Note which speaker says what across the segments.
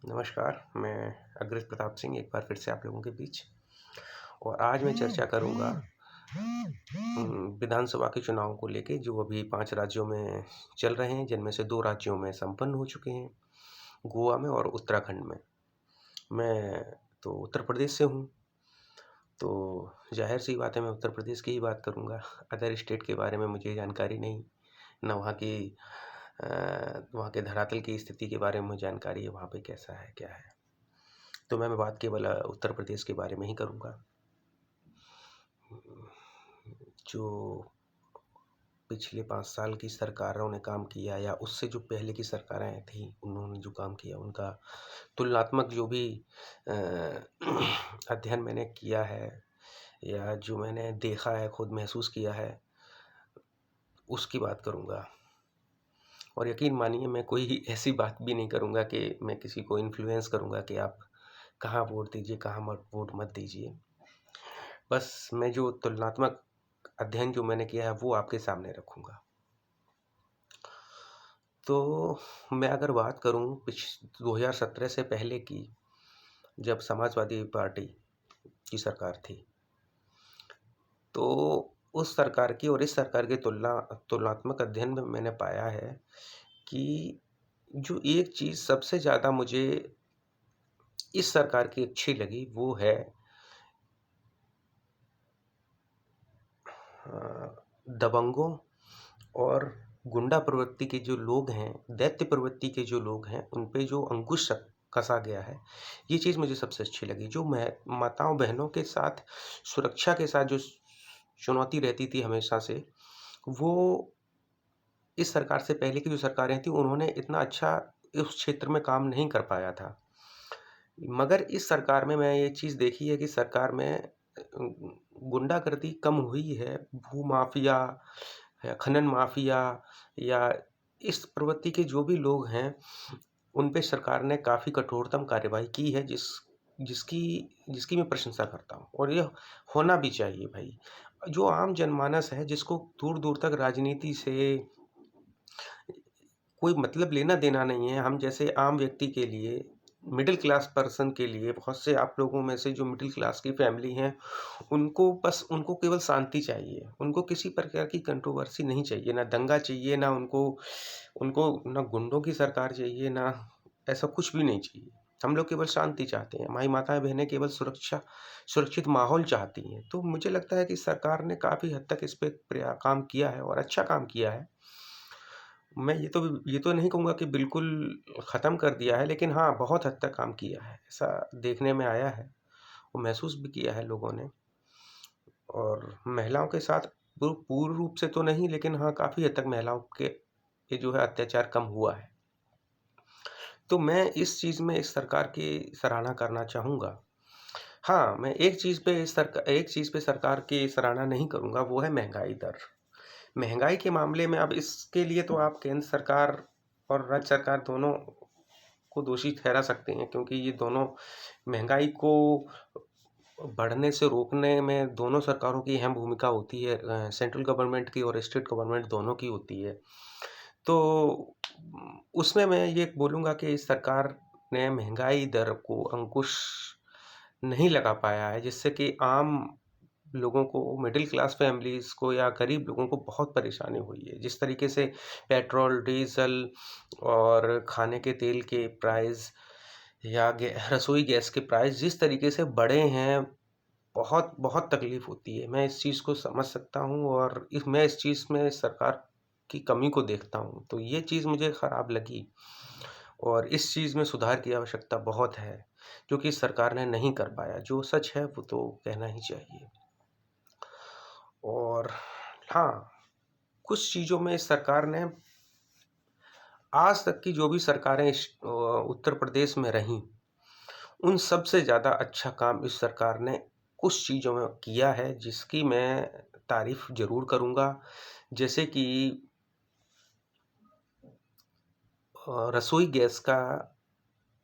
Speaker 1: नमस्कार, मैं अग्रज प्रताप सिंह एक बार फिर से आप लोगों के बीच। और आज मैं चर्चा करूँगा विधानसभा के चुनाव को लेके जो अभी 5 राज्यों में चल रहे हैं, जिनमें से 2 राज्यों में संपन्न हो चुके हैं, गोवा में और उत्तराखंड में। मैं तो उत्तर प्रदेश से हूँ, तो ज़ाहिर-सी बात है मैं उत्तर प्रदेश की ही बात करूँगा। अदर स्टेट के बारे में मुझे जानकारी नहीं, ना अ, वहाँ के धरातल की स्थिति के बारे में मुझे जानकारी है, वहाँ पे कैसा है, क्या है। तो मैं बात केवल उत्तर प्रदेश के बारे में ही करूँगा। जो पिछले 5 साल की सरकारों ने काम किया या उससे जो पहले की सरकारें थीं, उन्होंने जो काम किया, उनका तुलनात्मक जो भी अ, अध्ययन मैंने किया है या जो मैंने देखा है, खुद महसूस किया है, उसकी बात करूँगा। और यकीन मानिए मैं कोई ऐसी बात भी नहीं करूँगा कि मैं किसी को इन्फ्लुएंस करूँगा कि आप कहाँ वोट दीजिए, कहाँ वोट मत दीजिए। बस मैं जो तुलनात्मक अध्ययन जो मैंने किया है, वो आपके सामने रखूँगा। तो मैं अगर बात करूँ 2017 से पहले की, जब समाजवादी पार्टी की सरकार थी, तो उस सरकार की और इस सरकार की तुलनात्मक अध्ययन में मैंने पाया है कि जो एक चीज़ सबसे ज़्यादा मुझे इस सरकार की अच्छी लगी, वो है दबंगों और गुंडा प्रवृत्ति के जो लोग हैं, दैत्य प्रवृत्ति के जो लोग हैं, उन पे जो अंकुश कसा गया है, ये चीज़ मुझे सबसे अच्छी लगी। जो माताओं-बहनों के साथ सुरक्षा के साथ जो चुनौती रहती थी हमेशा से, वो इस सरकार से पहले की जो सरकारें थीं, उन्होंने इतना अच्छा उस क्षेत्र में काम नहीं कर पाया था। मगर इस सरकार में मैं ये चीज़ देखी है कि सरकार में गुंडागर्दी कम हुई है, भू-माफिया या खनन माफिया या इस प्रवृत्ति के जो भी लोग हैं, उन पे सरकार ने काफ़ी कठोरतम कार्रवाई की है जिसकी जिसकी मैं प्रशंसा करता हूँ और ये होना भी चाहिए भई। जो आम जनमानस है जिसको दूर-दूर तक राजनीति से कोई मतलब लेना-देना नहीं है, हम जैसे आम व्यक्ति के लिए, मिडल क्लास पर्सन के लिए बहुत से आप लोगों में से जो मिडल क्लास की फैमिली हैं, उनको केवल शांति चाहिए। उनको किसी प्रकार की कंट्रोवर्सी नहीं चाहिए, ना दंगा चाहिए, ना उनको उनको ना गुंडों की सरकार चाहिए, ना ऐसा कुछ भी नहीं चाहिए। हम लोग केवल शांति चाहते हैं। हमारी माताएँ-बहनें केवल सुरक्षित माहौल चाहती हैं। तो मुझे लगता है कि सरकार ने काफ़ी हद तक इस पे काम किया है और अच्छा काम किया है। मैं ये तो नहीं कहूँगा कि बिल्कुल ख़त्म कर दिया है, लेकिन हाँ, बहुत हद तक काम किया है। ऐसा देखने में आया है और महसूस भी किया है लोगों ने। और महिलाओं के साथ पूर्ण रूप से तो नहीं, लेकिन हाँ, काफ़ी हद तक महिलाओं के ये जो है अत्याचार कम हुआ है। तो मैं इस चीज़ में इस सरकार की सराहना करना चाहूँगा। हाँ, मैं एक चीज़ पे सरकार की सराहना नहीं करूँगा, वो है महँगाई दर। महँगाई के मामले में अब इसके लिए तो आप केंद्र सरकार और राज्य सरकार दोनों को दोषी ठहरा सकते हैं, क्योंकि ये दोनों महँगाई को बढ़ने से रोकने में दोनों सरकारों की अहम भूमिका होती है। सेंट्रल गवर्नमेंट की और स्टेट गवर्नमेंट दोनों की होती है। तो उसमें मैं ये बोलूँगा कि इस सरकार ने महँगाई दर को अंकुश नहीं लगा पाया है, जिससे कि आम लोगों को, मिडल क्लास फैमिलीज़ को या गरीब लोगों को बहुत परेशानी हुई है। जिस तरीके से पेट्रोल, डीज़ल और खाने के तेल के प्राइस या रसोई गैस के प्राइस जिस तरीके से बढ़े हैं, बहुत बहुत तकलीफ़ होती है। मैं इस चीज़ को समझ सकता हूँ और मैं इस चीज़ में सरकार की कमी को देखता हूँ। तो ये चीज़ मुझे खराब लगी और इस चीज़ में सुधार की आवश्यकता बहुत है, जो कि सरकार ने नहीं कर पाया। जो सच है वो तो कहना ही चाहिए। और हाँ, कुछ चीज़ों में इस सरकार ने आज तक की जो भी सरकारें उत्तर प्रदेश में रहीं, उन सब से ज़्यादा अच्छा काम इस सरकार ने कुछ चीज़ों में किया है, जिसकी मैं तारीफ़ ज़रूर करूँगा। जैसे कि रसोई गैस का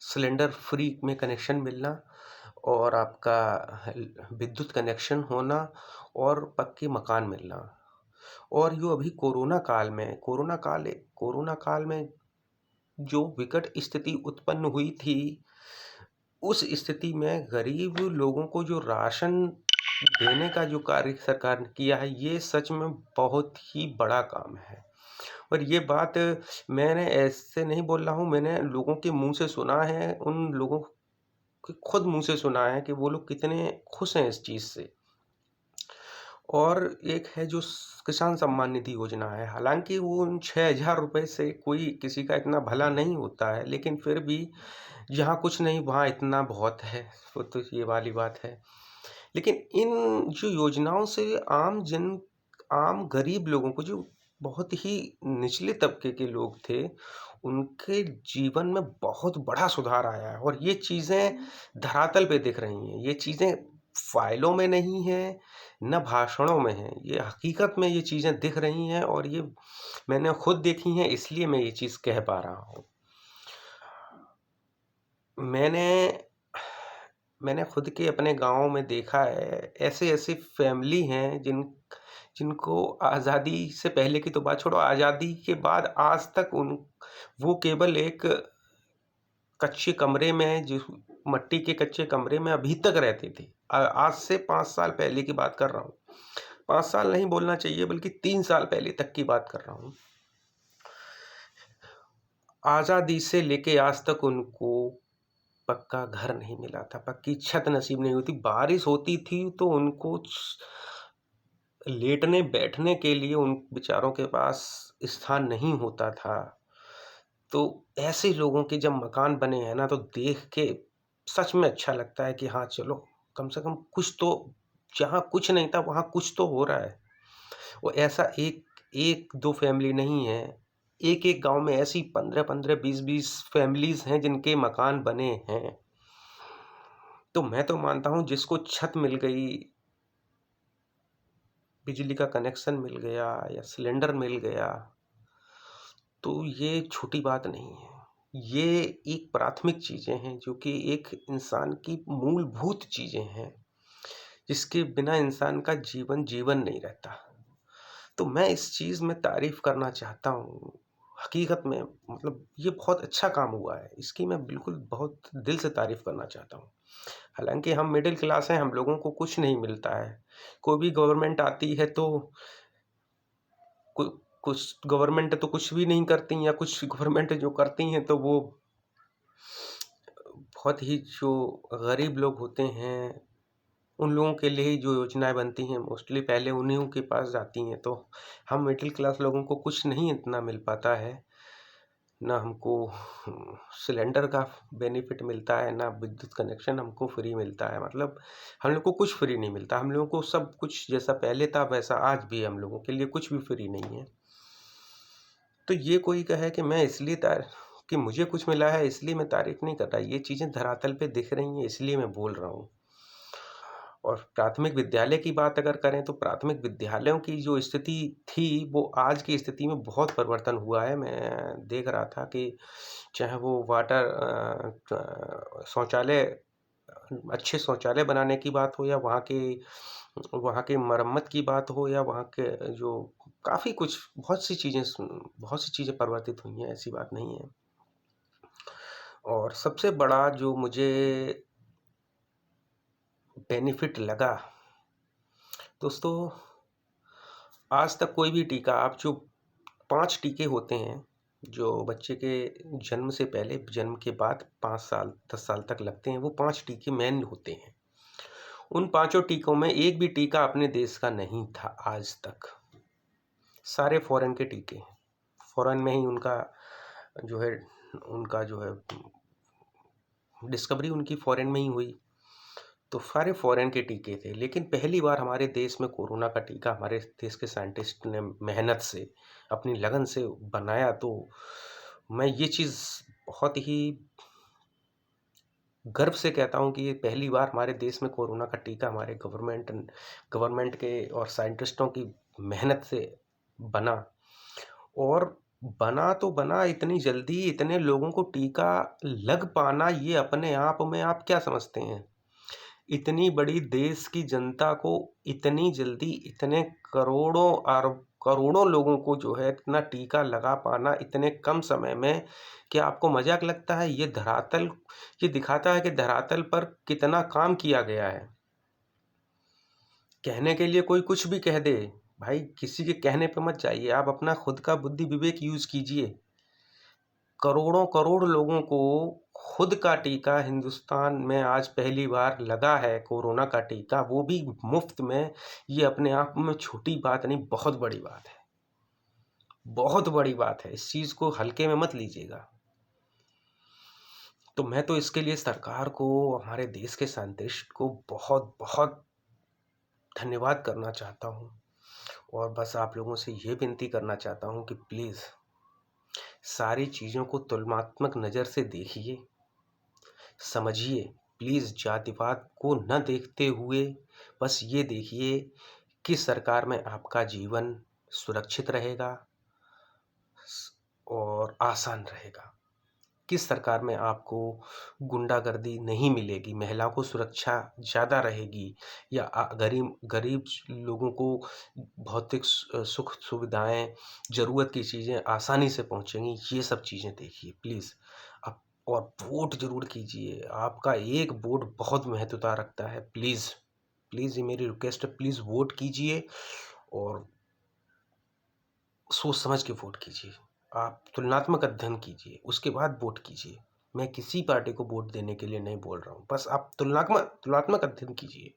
Speaker 1: सिलेंडर फ्री में कनेक्शन मिलना और आपका विद्युत कनेक्शन होना और पक्के मकान मिलना। और जो अभी कोरोना काल में जो विकट स्थिति उत्पन्न हुई थी, उस स्थिति में गरीब लोगों को जो राशन देने का जो कार्य सरकार ने किया है, ये सच में बहुत ही बड़ा काम है। और ये बात मैंने ऐसे नहीं बोल रहा हूँ, मैंने लोगों के मुँह से सुना है, उन लोगों के खुद मुँह से सुना है कि वो लोग कितने खुश हैं इस चीज़ से। और एक है जो किसान सम्मान निधि योजना है, हालाँकि वो उन 6,000 रुपए से कोई किसी का इतना भला नहीं होता है, लेकिन फिर भी जहाँ कुछ नहीं वहाँ इतना बहुत है, वो तो ये वाली बात है। लेकिन इन जो योजनाओं से आम गरीब लोगों को, जो बहुत ही निचले तबके के लोग थे, उनके जीवन में बहुत बड़ा सुधार आया है। और ये चीज़ें धरातल पे दिख रही हैं, ये चीज़ें फ़ाइलों में नहीं हैं, ना भाषणों में हैं, ये हकीकत में ये चीज़ें दिख रही हैं और ये मैंने खुद देखी हैं, इसलिए मैं ये चीज़ कह पा रहा हूँ। मैंने मैंने खुद के अपने गाँव में देखा है, ऐसे-ऐसे फैमिली हैं जिनको आज़ादी से पहले की तो बात छोड़ो, आज़ादी के बाद आज तक उन वो केवल एक कच्चे कमरे में, जिस मट्टी के कच्चे कमरे में अभी तक रहते थे। आज से 5 साल पहले की बात कर रहा हूँ। 5 साल नहीं बोलना चाहिए, बल्कि 3 साल पहले तक की बात कर रहा हूँ। आज़ादी से लेके आज तक उनको पक्का घर नहीं मिला था, पक्की छत नसीब नहीं होती। बारिश होती थी तो उनको लेटने बैठने के लिए उन बेचारों के पास स्थान नहीं होता था। तो ऐसे लोगों के जब मकान बने हैं ना, तो देख के सच में अच्छा लगता है कि हाँ, चलो कम से कम कुछ तो, जहाँ कुछ नहीं था वहाँ कुछ तो हो रहा है। वो ऐसा एक 1-2 फैमिली नहीं है, एक-एक गाँव में ऐसी 15-15, 20-20 फैमिलीज़ हैं जिनके मकान बने हैं। तो मैं तो मानता हूँ जिसको छत मिल गई, बिजली का कनेक्शन मिल गया या सिलेंडर मिल गया, तो ये छोटी बात नहीं है। ये एक प्राथमिक चीज़ें हैं जो कि एक इंसान की मूलभूत चीज़ें हैं, जिसके बिना इंसान का जीवन नहीं रहता। तो मैं इस चीज़ में तारीफ़ करना चाहता हूँ। हकीकत में मतलब ये बहुत अच्छा काम हुआ है, इसकी मैं बिल्कुल बहुत दिल से तारीफ़ करना चाहता हूँ। हालाँकि हम मिडल क्लास हैं, हम लोगों को कुछ नहीं मिलता है। कोई भी गवर्नमेंट आती है तो कु कुछ गवर्नमेंट तो कुछ भी नहीं करती, या कुछ गवर्नमेंट जो करती हैं तो वो बहुत ही जो गरीब लोग होते हैं, उन लोगों के लिए ही जो योजनाएँ बनती हैं मोस्टली पहले उन्हीं के पास जाती हैं। तो हम मिडल क्लास लोगों को कुछ नहीं इतना मिल पाता है। ना हमको सिलेंडर का बेनिफिट मिलता है, ना विद्युत कनेक्शन हमको फ्री मिलता है। मतलब हम लोग को कुछ फ्री नहीं मिलता। हम लोगों को सब कुछ जैसा पहले था वैसा आज भी हम लोगों के लिए कुछ भी फ्री नहीं है। तो ये कोई कहे कि मैं इसलिए कि मुझे कुछ मिला है इसलिए मैं तारीफ़ नहीं कर रहा। ये चीज़ें धरातल पे दिख रही हैं इसलिए मैं बोल रहा हूँ। और प्राथमिक विद्यालय की बात अगर करें तो प्राथमिक विद्यालयों की जो स्थिति थी, वो आज की स्थिति में बहुत परिवर्तन हुआ है। मैं देख रहा था कि चाहे वो शौचालय, अच्छे शौचालय बनाने की बात हो, या वहाँ की मरम्मत की बात हो, या वहाँ के जो काफ़ी कुछ बहुत सी चीज़ें परिवर्तित हुई हैं, ऐसी बात नहीं है। और सबसे बड़ा जो मुझे बेनिफिट लगा, दोस्तों, आज तक कोई भी टीका, आप जो 5 टीके होते हैं, जो बच्चे के जन्म से पहले, जन्म के बाद 5 साल, 10 साल तक लगते हैं, वो 5 टीके मेन होते हैं। उन पाँचों टीकों में एक भी टीका अपने देश का नहीं था आज तक। सारे फ़ॉरेन के टीके हैं। फ़ॉरेन में ही जो है उनका जो है डिस्कवरी उनकी फ़ॉरेन में ही हुई। तो सारे फ़ॉरेन के टीके थे, लेकिन पहली बार हमारे देश में कोरोना का टीका हमारे देश के साइंटिस्ट ने मेहनत से, अपनी लगन से बनाया। तो मैं ये चीज़ बहुत ही गर्व से कहता हूँ कि ये पहली बार हमारे देश में कोरोना का टीका हमारे गवर्नमेंट के और साइंटिस्टों की मेहनत से बना। और बना तो बना इतनी जल्दी, इतने लोगों को टीका लग पाना, ये अपने आप में आप क्या समझते हैं? इतनी बड़ी देश की जनता को इतनी जल्दी, इतने करोड़ों अरब करोड़ों लोगों को जो है इतना टीका लगा पाना इतने कम समय में, क्या आपको मज़ाक लगता है? ये दिखाता है कि धरातल पर कितना काम किया गया है। कहने के लिए कोई कुछ भी कह दे, भाई किसी के कहने पे मत जाइए, आप अपना खुद का बुद्धि विवेक यूज़ कीजिए। करोड़ों करोड़ लोगों को खुद का टीका हिंदुस्तान में आज पहली बार लगा है, कोरोना का टीका, वो भी मुफ्त में। ये अपने आप में छोटी बात नहीं, बहुत बड़ी बात है। बहुत बड़ी बात है, इस चीज़ को हल्के में मत लीजिएगा। तो मैं तो इसके लिए सरकार को, हमारे देश के साइंटिस्ट को बहुत-बहुत धन्यवाद करना चाहता हूँ, और बस आप लोगों से ये विनती करना चाहता हूँ कि प्लीज़ सारी चीज़ों को तुलनात्मक नज़र से देखिए, समझिए। प्लीज़ जातिवाद को न देखते हुए बस ये देखिए कि सरकार में आपका जीवन सुरक्षित रहेगा और आसान रहेगा। किस सरकार में आपको गुंडागर्दी नहीं मिलेगी, महिलाओं को सुरक्षा ज़्यादा रहेगी, या गरीब गरीब लोगों को भौतिक सुख सुविधाएँ, ज़रूरत की चीज़ें आसानी से पहुँचेंगी। ये सब चीज़ें देखिए प्लीज़। आप और वोट ज़रूर कीजिए, आपका एक वोट बहुत महत्वता रखता है। प्लीज़, प्लीज़ ये मेरी रिक्वेस्ट है, प्लीज़ वोट कीजिए और सोच समझ के वोट कीजिए। आप तुलनात्मक अध्ययन कीजिए, उसके बाद वोट कीजिए। मैं किसी पार्टी को वोट देने के लिए नहीं बोल रहा हूँ, बस आप तुलनात्मक अध्ययन कीजिए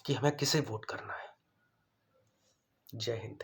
Speaker 1: कि हमें किसे वोट करना है। जय हिंद।